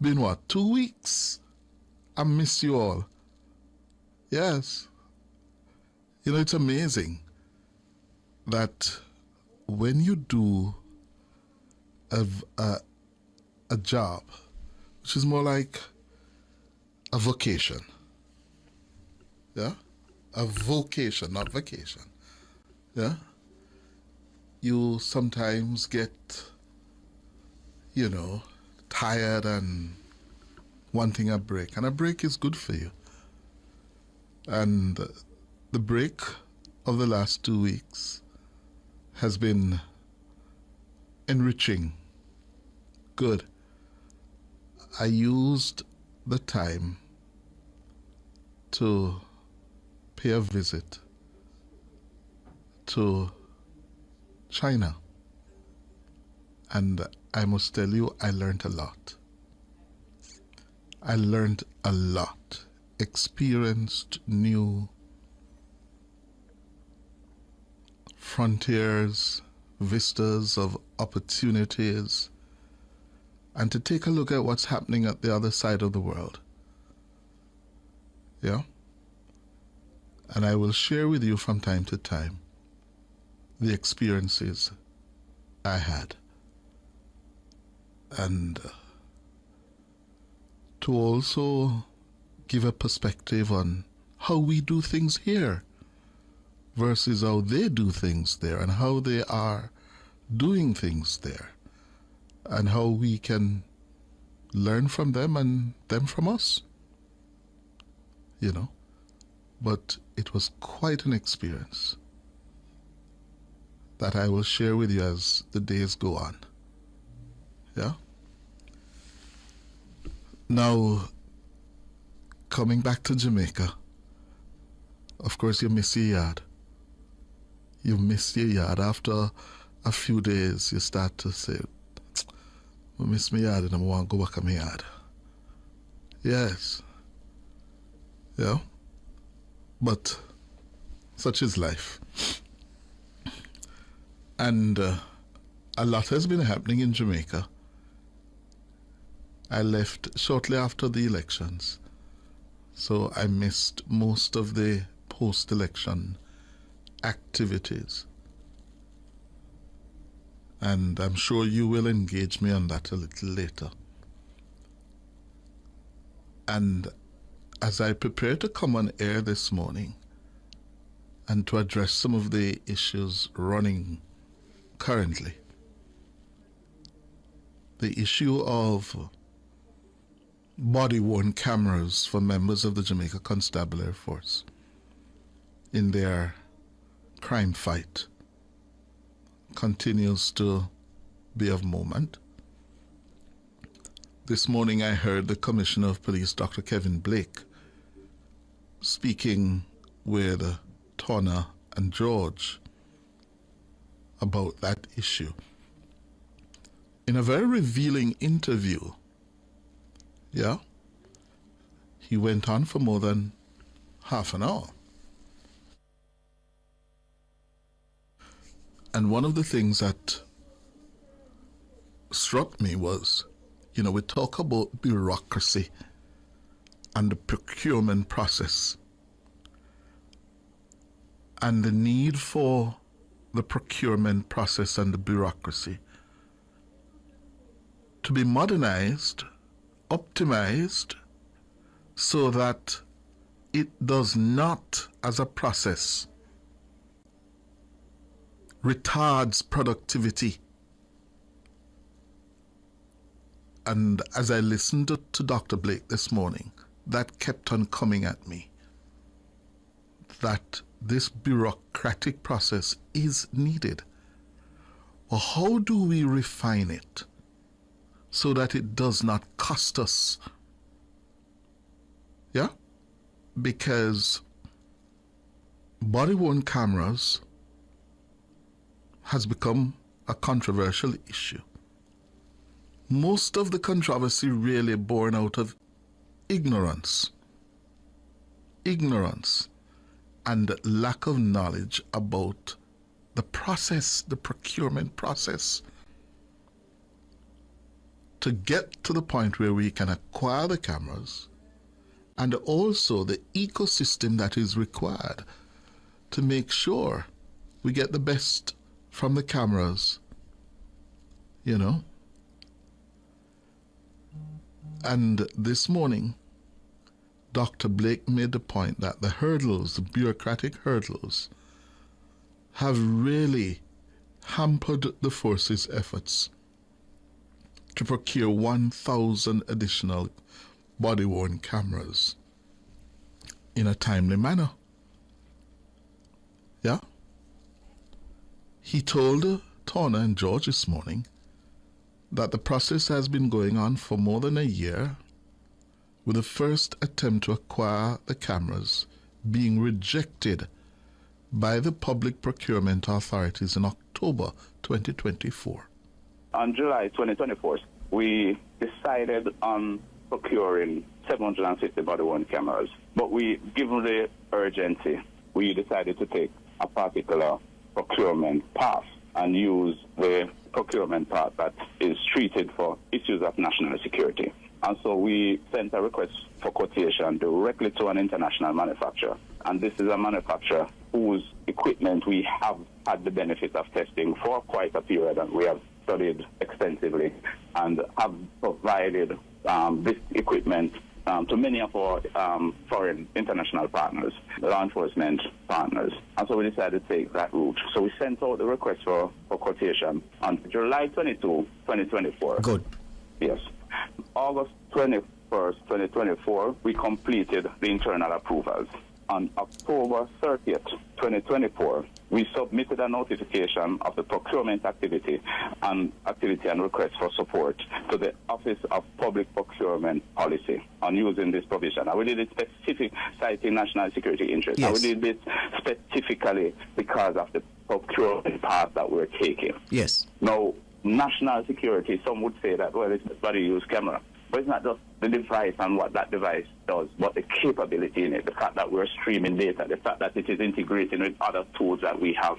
been what, 2 weeks? I miss you all. Yes. You know, it's amazing that when you do a job, which is more like a vocation, yeah? A vocation, not vacation, yeah? You sometimes get, tired and wanting a break. And a break is good for you. And the break of the last 2 weeks has been enriching, good. I used the time to pay a visit to China. And I must tell you, I learned a lot. I learned a lot, experienced new frontiers, vistas of opportunities, and to take a look at what's happening at the other side of the world. Yeah? And I will share with you from time to time the experiences I had. And to also give a perspective on how we do things here versus how they do things there, and how they are doing things there, and how we can learn from them and them from us. But it was quite an experience that I will share with you as the days go on. Yeah? Now, coming back to Jamaica, of course you miss your yard. You miss your yard. After a few days, you start to say, I miss my yard and I want to go back to my yard. Yes. Yeah. But such is life. And a lot has been happening in Jamaica. I left shortly after the elections, so I missed most of the post-election activities. And I'm sure you will engage me on that a little later. And as I prepare to come on air this morning and to address some of the issues running currently, the issue of body-worn cameras for members of the Jamaica Constabulary Force in their crime fight continues to be of moment. This morning I heard the Commissioner of Police, Dr. Kevin Blake, speaking with Tonna and George about that issue. In a very revealing interview, yeah, he went on for more than half an hour. And one of the things that struck me was, we talk about bureaucracy and the procurement process and the need for the procurement process and the bureaucracy to be modernized, optimized, so that it does not, as a process, retards productivity. And as I listened to Dr. Blake this morning, that kept on coming at me, that this bureaucratic process is needed. Well, how do we refine it so that it does not cost us? Yeah? Because body-worn cameras has become a controversial issue. Most of the controversy really born out of ignorance and lack of knowledge about the process, the procurement process. to get to the point where we can acquire the cameras, and also the ecosystem that is required to make sure we get the best from the cameras, you know. And this morning, Dr. Blake made the point that the hurdles, the bureaucratic hurdles, have really hampered the force's efforts to procure 1,000 additional body-worn cameras in a timely manner. Yeah? He told Turner and George this morning that the process has been going on for more than a year, with the first attempt to acquire the cameras being rejected by the public procurement authorities in October 2024. On July 2024, we decided on procuring 750 body-worn cameras, but given the urgency, we decided to take a particular procurement path and use the procurement path that is treated for issues of national security. And so we sent a request for quotation directly to an international manufacturer. And this is a manufacturer whose equipment we have had the benefit of testing for quite a period, and we have studied extensively and have provided this equipment to many of our foreign international partners, law enforcement partners. And so we decided to take that route. So we sent out the request for quotation on July 22, 2024. Good. Yes. August 21st, 2024, we completed the internal approvals. On October 30th, 2024, we submitted a notification of the procurement activity and request for support to the Office of Public Procurement Policy on using this provision. And we did it specific citing national security interests. Yes. And we did it specifically because of the procurement path that we're taking. Yes. Now, national security, some would say that, well, it's a body-use camera. But it's not just the device and what that device does, but the capability in it, the fact that we're streaming data, the fact that it is integrating with other tools that we have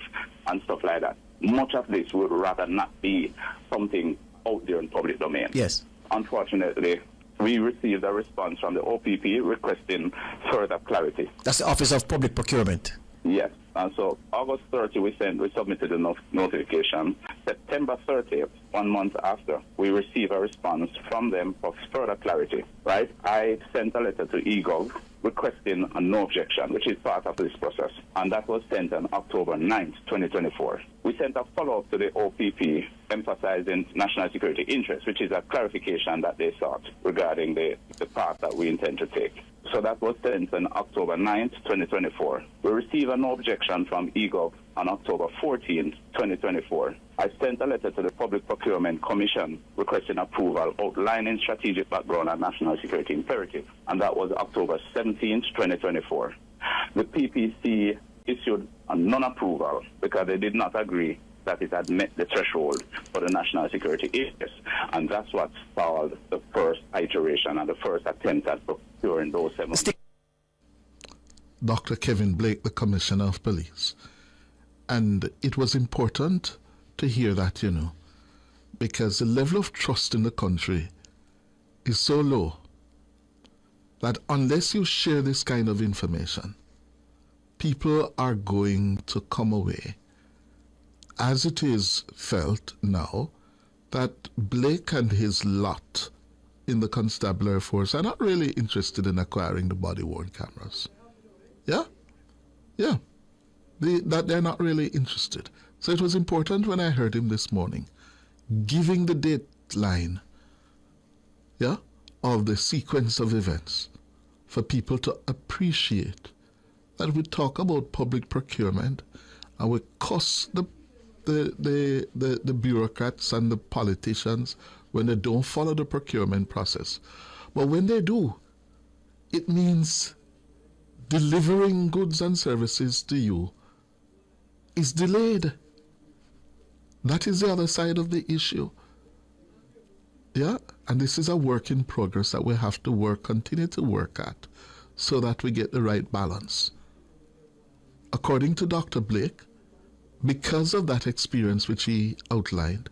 and stuff like that. Much of this would rather not be something out there in public domain. Yes. Unfortunately, we received a response from the OPP requesting further clarity. That's the Office of Public Procurement. Yes. And so August 30, we submitted a notification. September 30th, 1 month after, we received a response from them for further clarity, right? I sent a letter to eGov requesting a no objection, which is part of this process. And that was sent on October 9th, 2024. We sent a follow-up to the OPP emphasizing national security interests, which is a clarification that they sought regarding the path that we intend to take. So that was sent on October 9th, 2024. We received a no objection from eGov on October 14th, 2024. I sent a letter to the Public Procurement Commission requesting approval outlining strategic background and national security imperative, and that was October 17th, 2024. The PPC issued a non-approval because they did not agree that it had met the threshold for the national security interest, and that's what stalled the first iteration and the first attempt at procuring those 7. Dr. Kevin Blake, the Commissioner of Police. And it was important to hear that, you know, because the level of trust in the country is so low that unless you share this kind of information, people are going to come away, as it is felt now, that Blake and his lot in the constabulary force are not really interested in acquiring the body-worn cameras. Yeah? Yeah. That they're not really interested. So it was important when I heard him this morning, giving the deadline, yeah, of the sequence of events for people to appreciate that we talk about public procurement and we cuss the bureaucrats and the politicians when they don't follow the procurement process. But when they do, it means delivering goods and services to you is delayed. That is the other side of the issue. Yeah, and this is a work in progress that we have to continue to work at so that we get the right balance. According to Dr. Blake, because of that experience which he outlined,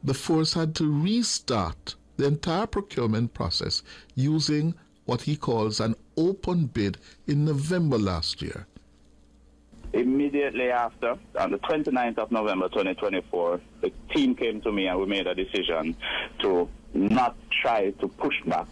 the force had to restart the entire procurement process using what he calls an open bid in November last year. Immediately after, on the 29th of November 2024, the team came to me and we made a decision to not try to push back,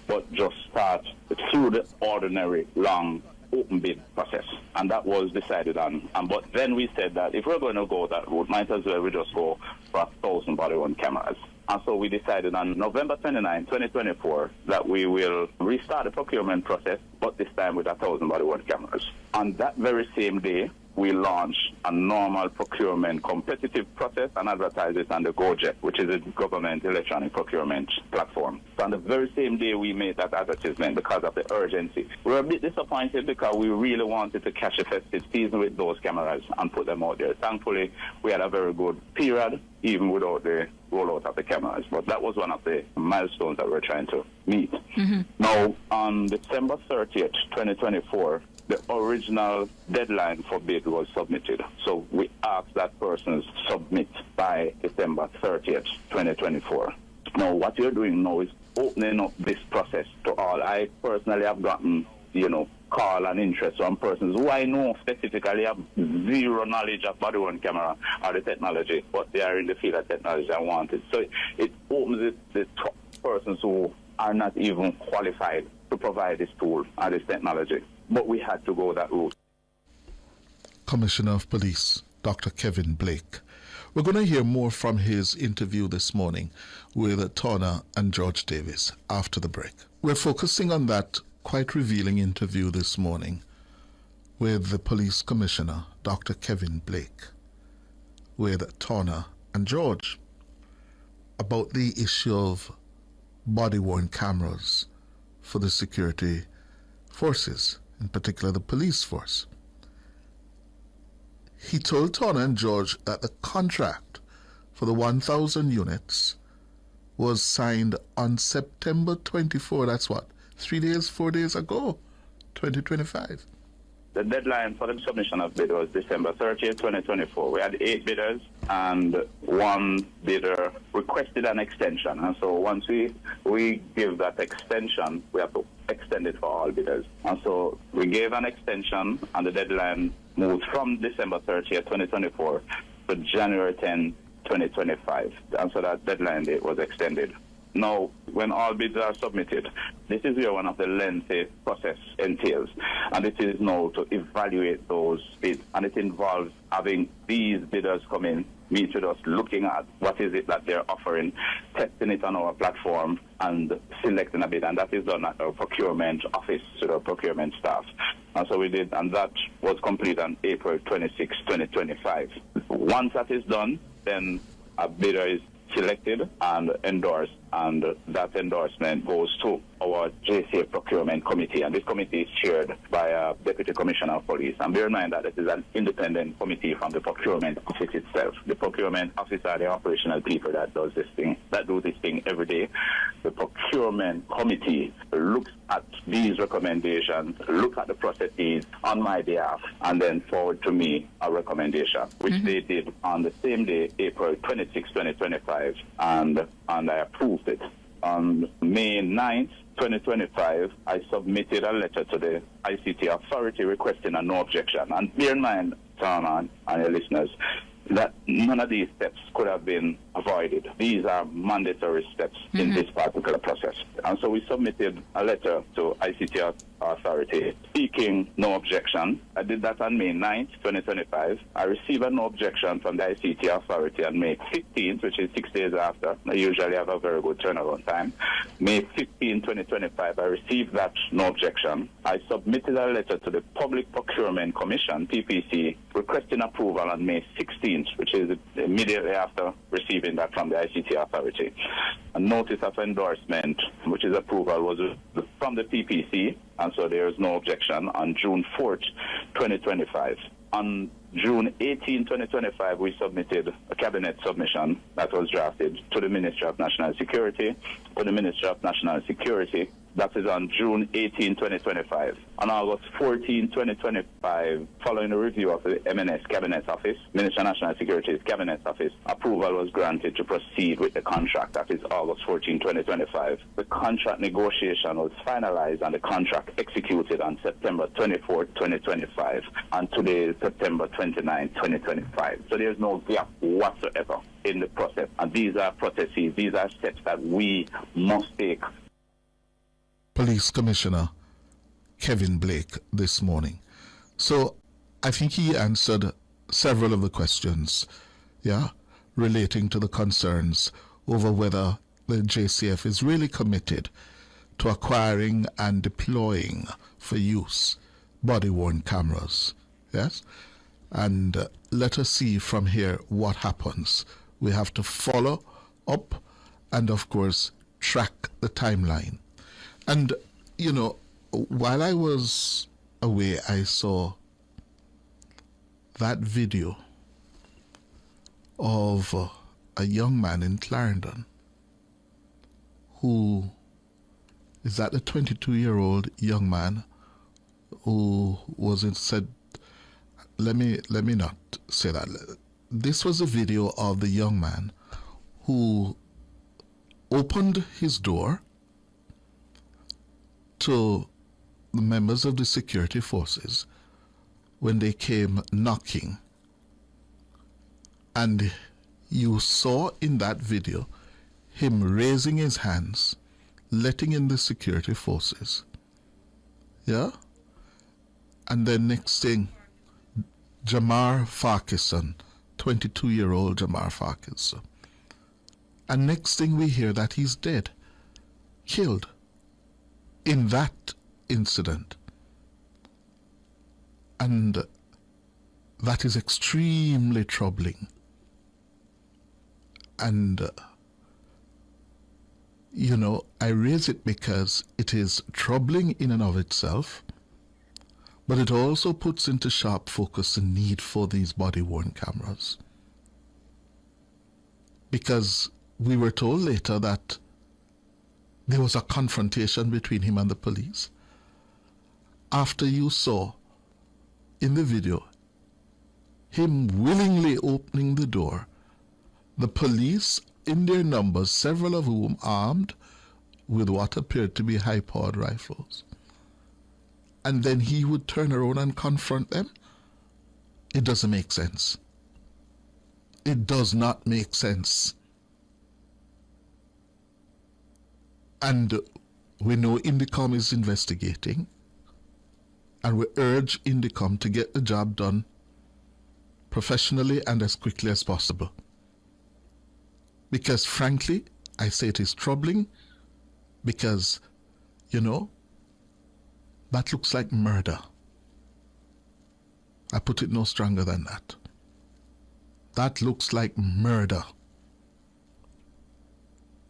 but just start through the ordinary long open bid process. And that was decided on. But then we said that if we're going to go that route, might as well we just go for 1,000 body-worn cameras. And so we decided on November 29, 2024, that we will restart the procurement process, but this time with 1,000 body-worn cameras. On that very same day, we launched a normal procurement competitive process and advertised it on the GoJet, which is a government electronic procurement platform. So on the very same day we made that advertisement because of the urgency. We were a bit disappointed because we really wanted to catch a festive season with those cameras and put them out there. Thankfully, we had a very good period, even without the rollout of the cameras. But that was one of the milestones that we're trying to meet. Mm-hmm. Now, on December 30th, 2024, the original deadline for bid was submitted. So we asked that person to submit by December 30th, 2024. Now, what you're doing now is opening up this process to all. I personally have gotten, call and interest from persons who I know specifically have zero knowledge of body-worn camera or the technology, but they are in the field of technology and want it. So it opens the top persons who are not even qualified to provide this tool or this technology. But we had to go that route. Commissioner of Police, Dr. Kevin Blake. We're going to hear more from his interview this morning with Turner and George Davis after the break. We're focusing on that quite revealing interview this morning with the Police Commissioner, Dr. Kevin Blake, with Turner and George about the issue of body-worn cameras for the security forces, in particular the police force. He told Turner and George that the contract for the 1,000 units was signed on September 24, that's what, 4 days ago, 2025. The deadline for the submission of bid was December 30th, 2024. We had 8 bidders and 1 bidder requested an extension. And so once we give that extension, we have to extend it for all bidders. And so we gave an extension and the deadline moved from December 30th, 2024 to January 10, 2025. And so that deadline date was extended. Now, when all bids are submitted, this is where one of the lengthy process entails. And it is now to evaluate those bids. And it involves having these bidders come in, meet with us, looking at what is it that they're offering, testing it on our platform, and selecting a bid. And that is done at our procurement office with our procurement staff. And so we did, and that was complete on April 26, 2025. Once that is done, then a bidder is selected and endorsed, and that endorsement goes to our JCA procurement committee, and this committee is chaired by a deputy commissioner of police. And bear in mind that this is an independent committee from the procurement office itself. The procurement office are the operational people that do this thing every day. The procurement committee looks at these recommendations, look at the processes on my behalf, and then forward to me a recommendation, which they did on the same day, April 26, 2025, and I approved it. On May 9th, 2025, I submitted a letter to the ICT authority requesting a no objection. And bear in mind, Tom and your listeners, that none of these steps could have been avoided. These are mandatory steps in this particular process. And so we submitted a letter to ICT authority seeking no objection. I did that on May 9th, 2025. I received a no objection from the ICT authority on May 15th, which is 6 days after. I usually have a very good turnaround time. May 15, 2025, I received that no objection. I submitted a letter to the Public Procurement Commission, PPC, requesting approval on May 16th, which is immediately after receiving that from the ICT authority. A notice of endorsement, which is approval, was from the PPC, and so there is no objection, on June 4th, 2025. On June 18, 2025, we submitted a cabinet submission that was drafted to the Ministry of National Security. To the Ministry of National Security, That is on June 18, 2025. On August 14, 2025, following a review of the MNS Cabinet Office, Minister of National Security's Cabinet Office, approval was granted to proceed with the contract. That is August 14, 2025. The contract negotiation was finalized and the contract executed on September 24, 2025. And today is September 29, 2025. So there's no gap whatsoever in the process. And these are processes, these are steps that we must take. Police Commissioner Kevin Blake this morning. So I think he answered several of the questions, relating to the concerns over whether the JCF is really committed to acquiring and deploying for use body-worn cameras. Yes? And let us see from here what happens. We have to follow up and, of course, track the timeline. And, while I was away, I saw that video of a young man in Clarendon who is that a 22-year-old young man who said, let me not say that. This was a video of the young man who opened his door to the members of the security forces when they came knocking. And you saw in that video him raising his hands, letting in the security forces. Yeah? And then next thing, Jamar Farquharson, 22-year-old Jamar Farquharson. And next thing we hear that he's dead, killed in that incident. And that is extremely troubling. And, I raise it because it is troubling in and of itself, but it also puts into sharp focus the need for these body-worn cameras. Because we were told later that there was a confrontation between him and the police. After you saw in the video him willingly opening the door, the police in their numbers, several of whom armed with what appeared to be high-powered rifles, and then he would turn around and confront them. It doesn't make sense. It does not make sense. And we know Indicom is investigating, and we urge Indicom to get the job done professionally and as quickly as possible. Because frankly, I say it is troubling because, that looks like murder. I put it no stronger than that. That looks like murder.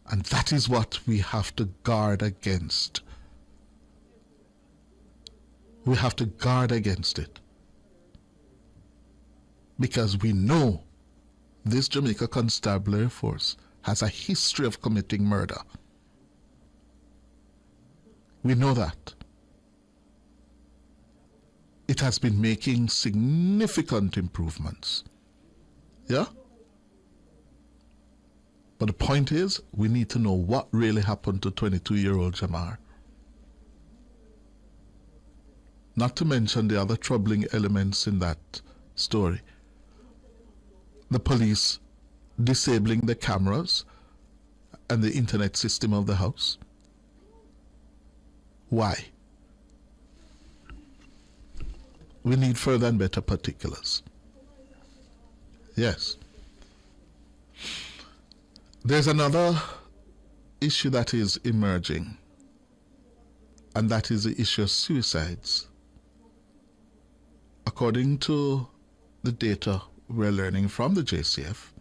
And that is what we have to guard against. We have to guard against it. Because we know this Jamaica Constabulary Force has a history of committing murder. We know that. It has been making significant improvements. Yeah? But the point is, we need to know what really happened to 22-year-old Jamar. Not to mention the other troubling elements in that story. The police disabling the cameras and the internet system of the house. Why? We need further and better particulars. Yes. There's another issue that is emerging, and that is the issue of suicides. According to the data we're learning from the JCF,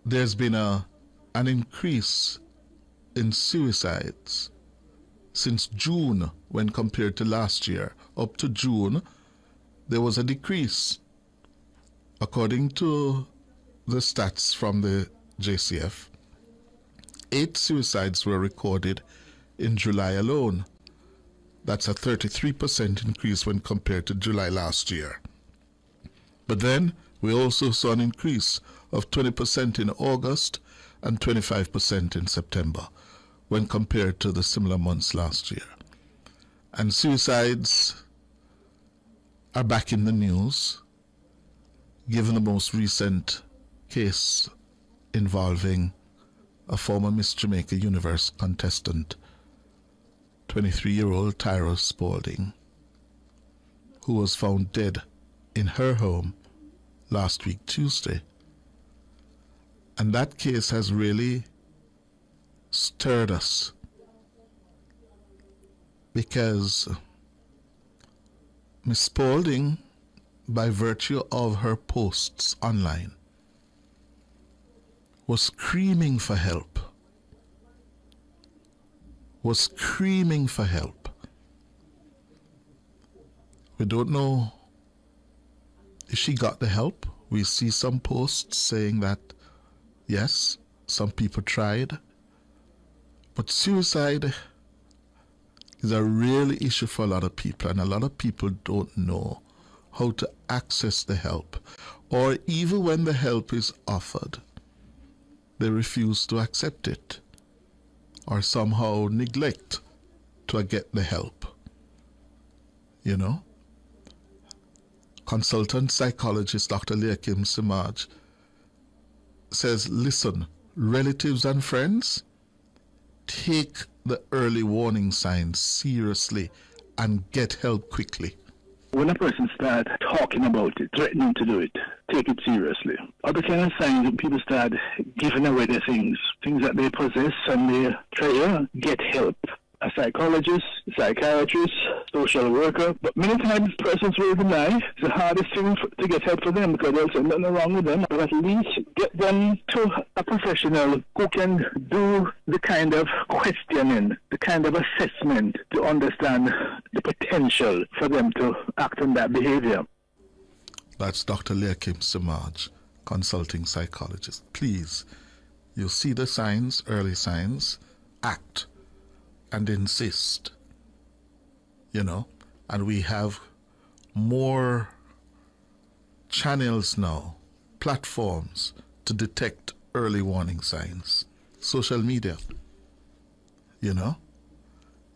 there's been an increase in suicides since June when compared to last year. Up to June, there was a decrease. According to the stats from the JCF, 8 suicides were recorded in July alone. That's a 33% increase when compared to July last year. But then we also saw an increase of 20% in August and 25% in September when compared to the similar months last year. And suicides are back in the news, given the most recent case involving a former Miss Jamaica Universe contestant, 23-year-old Tyra Spalding, who was found dead in her home last week, Tuesday. And that case has really stirred us because Miss Spalding, by virtue of her posts online, was screaming for help. We don't know if she got the help. We see some posts saying that, yes, some people tried. But suicide is a real issue for a lot of people, and a lot of people don't know how to access the help. Or even when the help is offered, they refuse to accept it or somehow neglect to get the help. You know? Consultant psychologist Dr. Leakim Simaj says, listen, relatives and friends, take the early warning signs seriously and get help quickly. When a person starts talking about it, threatening to do it, take it seriously. Other kind of signs when people start giving away their things that they possess, and they try get help. A psychologist, psychiatrist, social worker, but many times persons will deny. It's the hardest thing to get help for them because they'll say nothing wrong with them, but at least get them to a professional who can do the kind of questioning, the kind of assessment to understand the potential for them to act on that behavior. That's Dr. Leakim Simaj, consulting psychologist. Please, you see the signs, early signs, act and insist, you know, and we have more channels now, platforms to detect early warning signs. Social media, you know,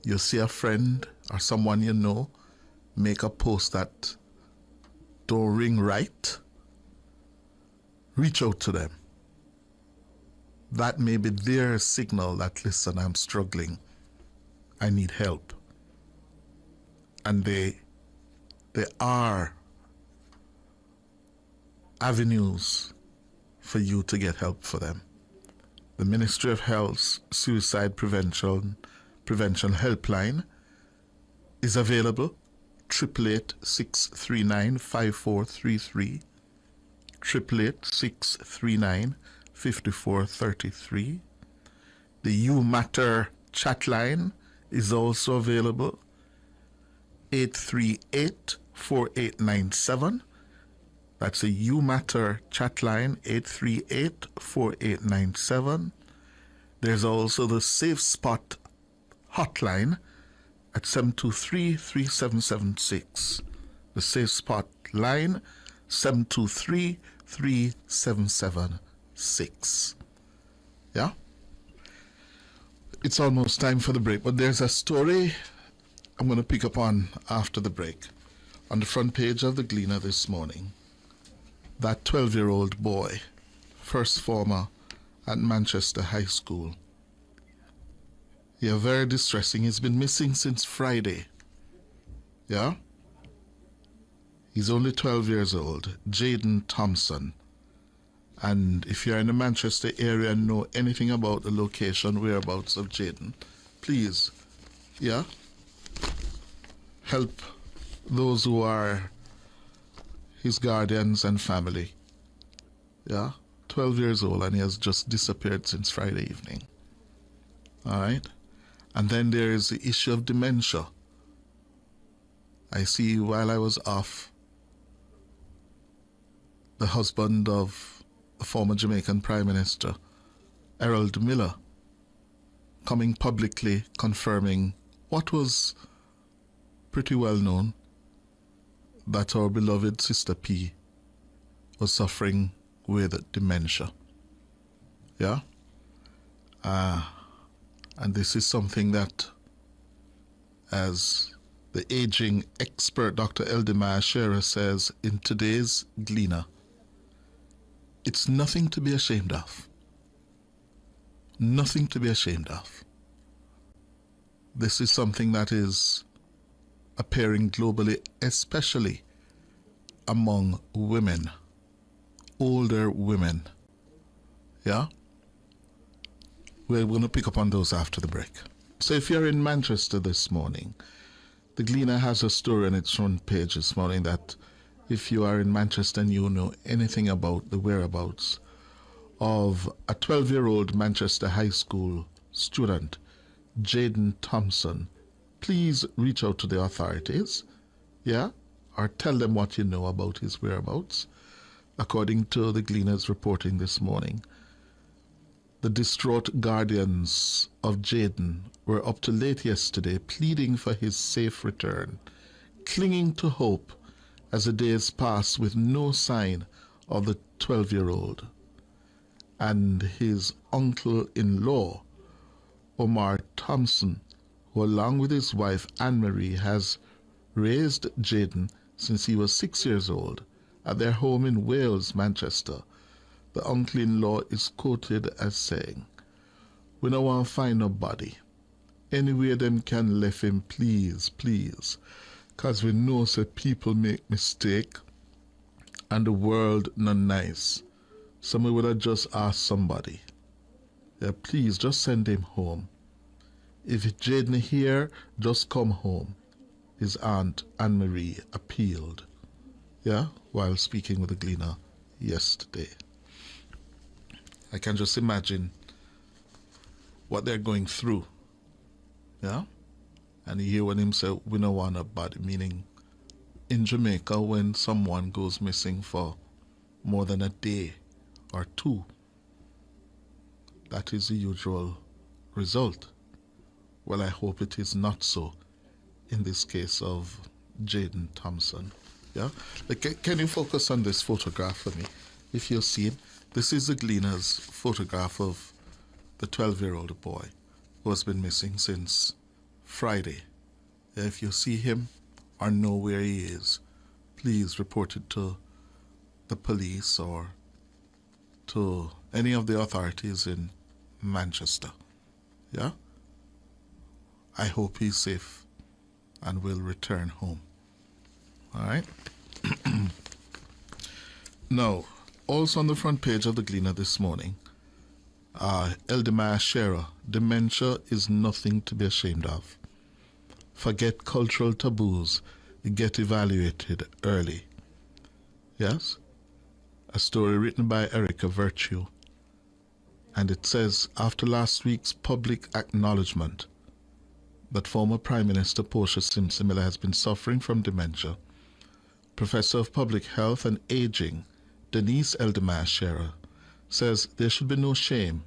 you see a friend or someone you know make a post that don't ring right, reach out to them. That may be their signal that, listen, I'm struggling, I need help. And there are avenues for you to get help for them. The Ministry of Health's Suicide Prevention Helpline is available, 888-639-5433, 888-639-5433. The You Matter chat line is also available, 838-4897. That's a You Matter chat line, 838-4897. There's also the Safe Spot hotline at 723-3776. The Safe Spot line, 723-3776. Yeah? It's almost time for the break, but there's a story I'm going to pick up on after the break. On the front page of the Gleaner this morning, that 12-year-old boy, first former at Manchester High School. Yeah, very distressing. He's been missing since Friday. Yeah? He's only 12 years old, Jaden Thompson. And if you're in the Manchester area and know anything about the location, whereabouts of Jaden, please, yeah, help those who are his guardians and family. Yeah, 12 years old, and he has just disappeared since Friday evening. All right? And then there is the issue of dementia. I see while I was off, the husband of the former Jamaican Prime Minister, Harold Miller, coming publicly confirming what was pretty well known, that our beloved Sister P was suffering with dementia. Yeah? And this is something that, as the aging expert Dr. Eldemar Shearer says in today's Gleaner, it's nothing to be ashamed of. Nothing to be ashamed of. This is something that is appearing globally, especially among women, older women. Yeah? We're going to pick up on those after the break. So if you're in Manchester this morning, the Gleaner has a story on its front page this morning that if you are in Manchester and you know anything about the whereabouts of a 12-year-old Manchester High School student, Jaden Thompson, please reach out to the authorities, yeah, or tell them what you know about his whereabouts. According to the Gleaner's reporting this morning, the distraught guardians of Jaden were up to late yesterday pleading for his safe return, clinging to hope as the days passed with no sign of the 12-year-old. And his uncle-in-law, Omar Thompson, who along with his wife Anne-Marie has raised Jaden since he was 6 years old at their home in Wales, Manchester. The uncle-in-law is quoted as saying, "We don't want to find nobody. Anywhere them can left him, please, please. Because we know that people make mistake and the world not nice. Somebody would have just asked somebody. Yeah, please, just send him home. If Jaden here, just come home." His aunt Anne-Marie appealed, yeah, while speaking with the Gleaner yesterday. I can just imagine what they're going through, yeah? And you hear when him say, "We don't want nobody," meaning in Jamaica when someone goes missing for more than a day or two, that is the usual result. Well, I hope it is not so in this case of Jaden Thompson. Yeah? Like, can you focus on this photograph for me? If you see it, this is the Gleaner's photograph of the 12-year-old boy who has been missing since Friday. Yeah, if you see him or know where he is, please report it to the police or to any of the authorities in Manchester. Yeah? I hope he's safe and will return home. All right? Now, also on the front page of the Gleaner this morning, Eldemar Shearer, dementia is nothing to be ashamed of. Forget cultural taboos, get evaluated early. Yes? A story written by Erica Virtue. And it says, after last week's public acknowledgement that former Prime Minister Portia Simpson Miller has been suffering from dementia, Professor of Public Health and Aging Denise Eldemar Shearer says there should be no shame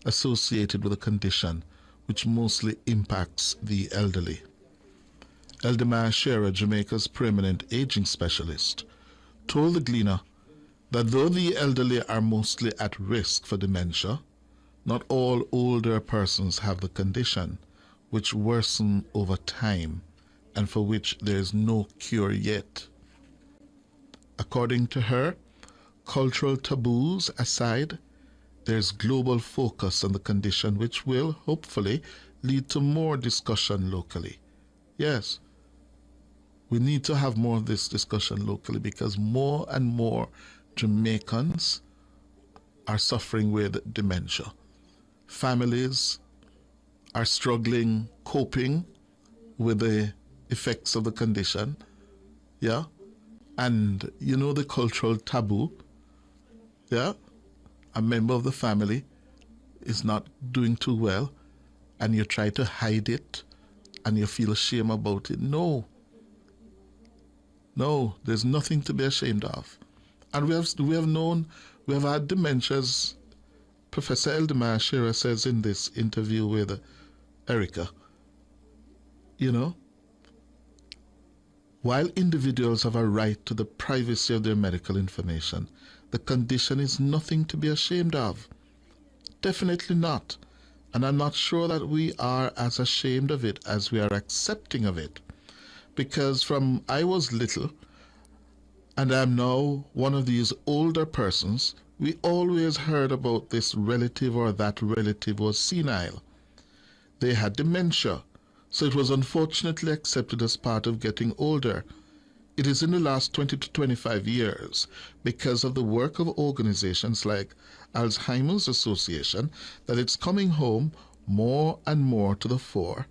associated with a condition which mostly impacts the elderly. Eldemar Shearer, Jamaica's preeminent aging specialist, told the Gleaner that though the elderly are mostly at risk for dementia, not all older persons have the condition, which worsen over time and for which there is no cure yet. According to her, cultural taboos aside, there's global focus on the condition which will, hopefully, lead to more discussion locally. Yes, we need to have more of this discussion locally because more and more Jamaicans are suffering with dementia. Families are struggling, coping with the effects of the condition. Yeah? And you know the cultural taboo. Yeah? A member of the family is not doing too well and you try to hide it and you feel shame about it. No, there's nothing to be ashamed of. And we have had dementias Professor Eldemar Shearer says in this interview with Erica, you know, while individuals have a right to the privacy of their medical information, the condition is nothing to be ashamed of. Definitely not. And I'm not sure that we are as ashamed of it as we are accepting of it. Because from I was little, and I'm now one of these older persons, we always heard about this relative or that relative was senile. They had dementia, so it was unfortunately accepted as part of getting older. It is in the last 20 to 25 years, because of the work of organizations like Alzheimer's Association, that it's coming home more and more to the fore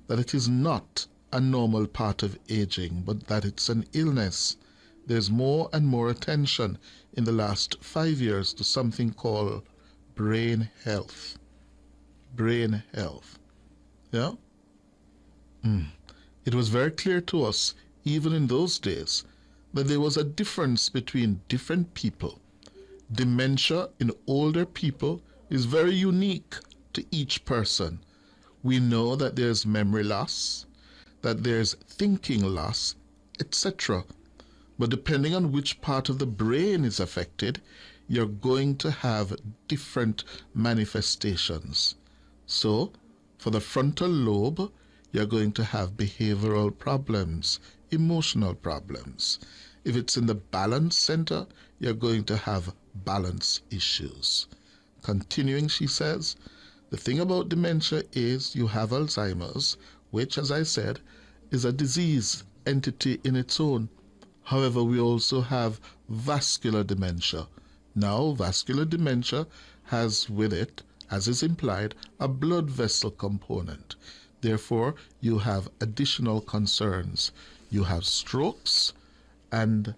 that it is not a normal part of aging, but that it's an illness. There's more and more attention in the last 5 years to something called brain health. Brain health. Yeah? It was very clear to us, even in those days, that there was a difference between different people. Dementia in older people is very unique to each person. We know that there's memory loss, that there's thinking loss, etc. But depending on which part of the brain is affected, you're going to have different manifestations. So, for the frontal lobe, you're going to have behavioral problems, emotional problems. If it's in the balance center, you're going to have balance issues. Continuing, she says, the thing about dementia is you have Alzheimer's, which, as I said, is a disease entity in its own. However, we also have vascular dementia. Now, vascular dementia has with it, as is implied, a blood vessel component. Therefore, you have additional concerns. You have strokes and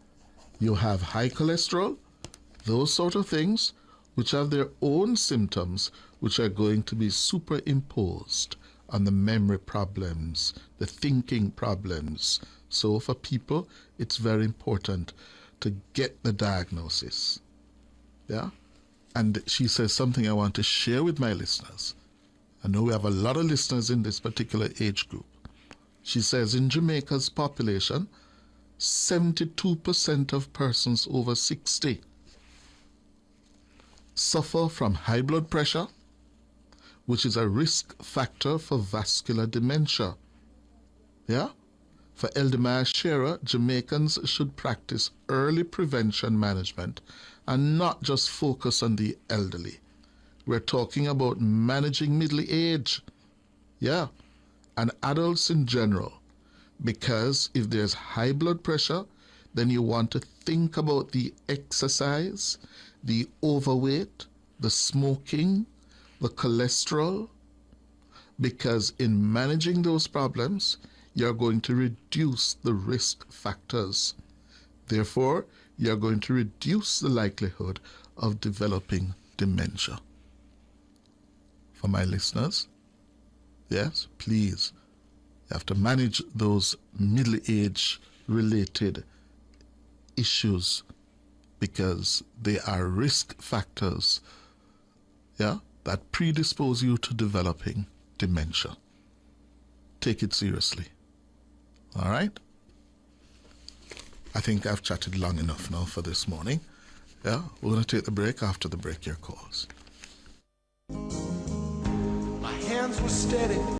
you have high cholesterol, those sort of things, which have their own symptoms, which are going to be superimposed on the memory problems, the thinking problems. So for people, it's very important to get the diagnosis. Yeah? And she says something I want to share with my listeners. I know we have a lot of listeners in this particular age group. She says in Jamaica's population, 72% of persons over 60 suffer from high blood pressure, which is a risk factor for vascular dementia. Yeah? For Eldemar Shearer, Jamaicans should practice early prevention management and not just focus on the elderly. We're talking about managing middle age, yeah, and adults in general. Because if there's high blood pressure, then you want to think about the exercise, the overweight, the smoking, the cholesterol, because in managing those problems, you're going to reduce the risk factors. Therefore, you're going to reduce the likelihood of developing dementia. For my listeners, yes, please, you have to manage those middle-age related issues because they are risk factors, yeah, that predispose you to developing dementia. Take it seriously. All right? I think I've chatted long enough now for this morning. Yeah, we're going to take the break. After the break, your calls. My hands were steady.